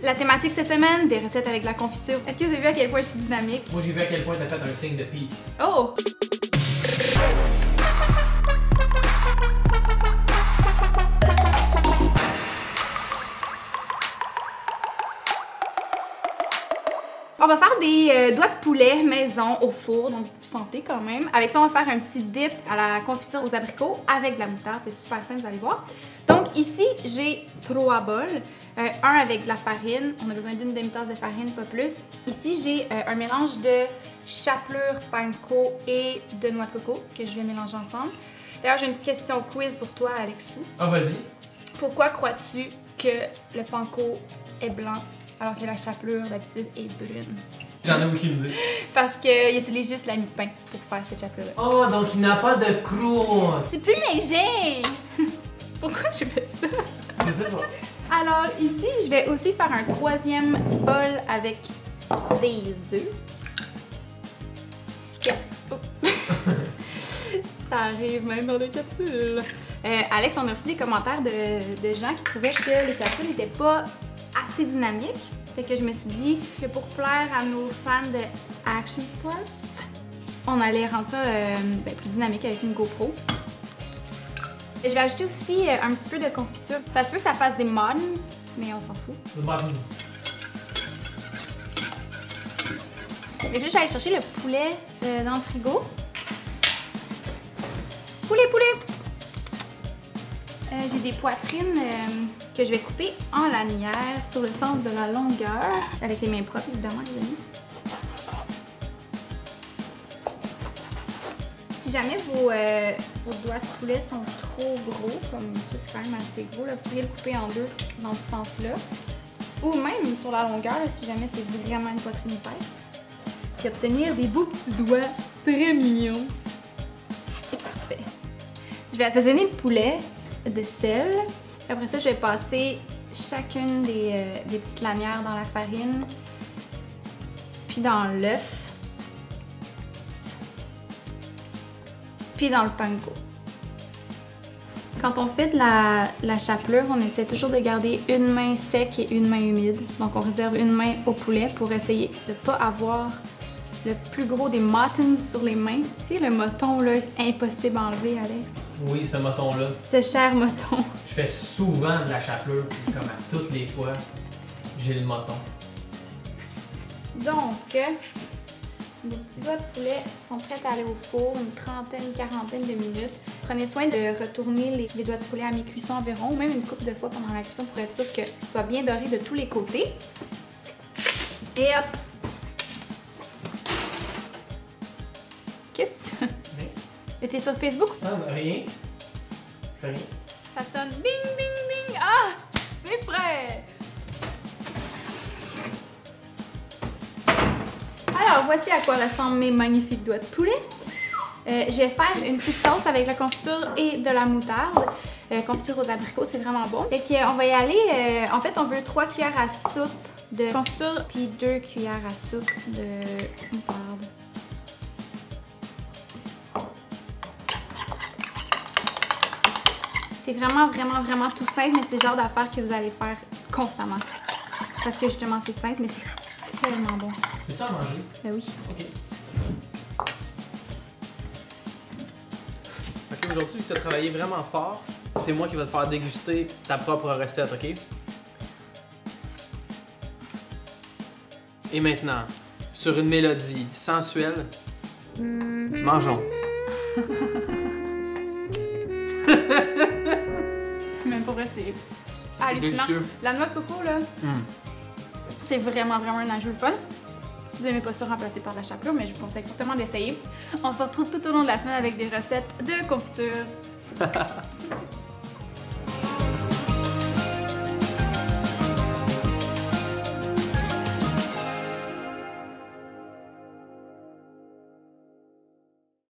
La thématique cette semaine, des recettes avec de la confiture. Est-ce que vous avez vu à quel point je suis dynamique? Moi, j'ai vu à quel point t'as fait un signe de peace. Oh! On va faire des doigts de poulet maison au four, donc santé quand même. Avec ça, on va faire un petit dip à la confiture aux abricots avec de la moutarde. C'est super simple, vous allez voir. Donc ici, j'ai 3 bols. Un avec de la farine. On a besoin d'une demi-tasse de farine, pas plus. Ici, j'ai un mélange de chapelure, panko et de noix de coco que je vais mélanger ensemble. D'ailleurs, j'ai une petite question quiz pour toi, Alexou. Ah, vas-y. Pourquoi crois-tu que le panko est blanc alors que la chapelure d'habitude est brune? J'en ai aucune idée. Parce qu'il utilise juste la mie de pain pour faire cette chapelure-là. Oh, donc il n'a pas de croûte. C'est plus léger! Pourquoi j'ai fait ça? Je sais pas. Alors ici, je vais aussi faire un 3e bol avec des œufs. Oh. Ça arrive même dans des capsules. Alex, on a reçu des commentaires de gens qui trouvaient que les capsules n'étaient pas assez dynamiques. Fait que je me suis dit que pour plaire à nos fans de Action Sports, on allait rendre ça plus dynamique avec une GoPro. Et je vais ajouter aussi un petit peu de confiture. Ça se peut que ça fasse des muffins, mais on s'en fout. Et puis je vais aller chercher le poulet dans le frigo. Poulet! J'ai des poitrines que je vais couper en lanières sur le sens de la longueur, avec les mains propres évidemment, les amis. Si jamais vos doigts de poulet sont trop gros, comme ça c'est quand même assez gros, là, vous pourriez le couper en deux dans ce sens-là. Ou même sur la longueur, là, si jamais c'est vraiment une poitrine épaisse. Puis obtenir des beaux petits doigts très mignons. C'est parfait. Je vais assaisonner le poulet de sel. Après ça, je vais passer chacune des petites lanières dans la farine, puis dans l'œuf, puis dans le panko. Quand on fait de la chapelure, on essaie toujours de garder une main sec et une main humide. Donc on réserve une main au poulet pour essayer de ne pas avoir le plus gros des muffins sur les mains. Tu sais, le moton là, impossible à enlever, Alex. Oui, ce moton-là. Ce cher moton. Je fais souvent de la chapelure, comme à toutes les fois, j'ai le moton. Donc, nos petits doigts de poulet sont prêts à aller au four, une quarantaine de minutes. Prenez soin de retourner les doigts de poulet à mi-cuisson environ, ou même une couple de fois pendant la cuisson pour être sûr que ce soit bien doré de tous les côtés. Et hop! Qu'est-ce que tu fais? Mais t'es sur Facebook? Ah, rien. Je fais rien. Ça sonne ding ding ding! Ah! C'est prêt! Alors, voici à quoi ressemblent mes magnifiques doigts de poulet. Je vais faire une petite sauce avec la confiture et de la moutarde. Confiture aux abricots, c'est vraiment bon. Fait qu'on va y aller. En fait, on veut 3 cuillères à soupe de confiture puis 2 cuillères à soupe de moutarde. C'est vraiment tout simple, mais c'est le genre d'affaires que vous allez faire constamment. Parce que justement, c'est simple, mais c'est tellement bon. Veux-tu en manger? Ben oui. Ok. Ok, aujourd'hui, tu as travaillé vraiment fort. C'est moi qui vais te faire déguster ta propre recette, ok? Et maintenant, sur une mélodie sensuelle, mangeons. Même pour vrai, c'est hallucinant. Délicieux. La noix de coco, là, c'est vraiment un ajout le fun. Si vous n'aimez pas ça, remplacez par de la chapelure, mais je vous conseille fortement d'essayer. On se retrouve tout au long de la semaine avec des recettes de confiture.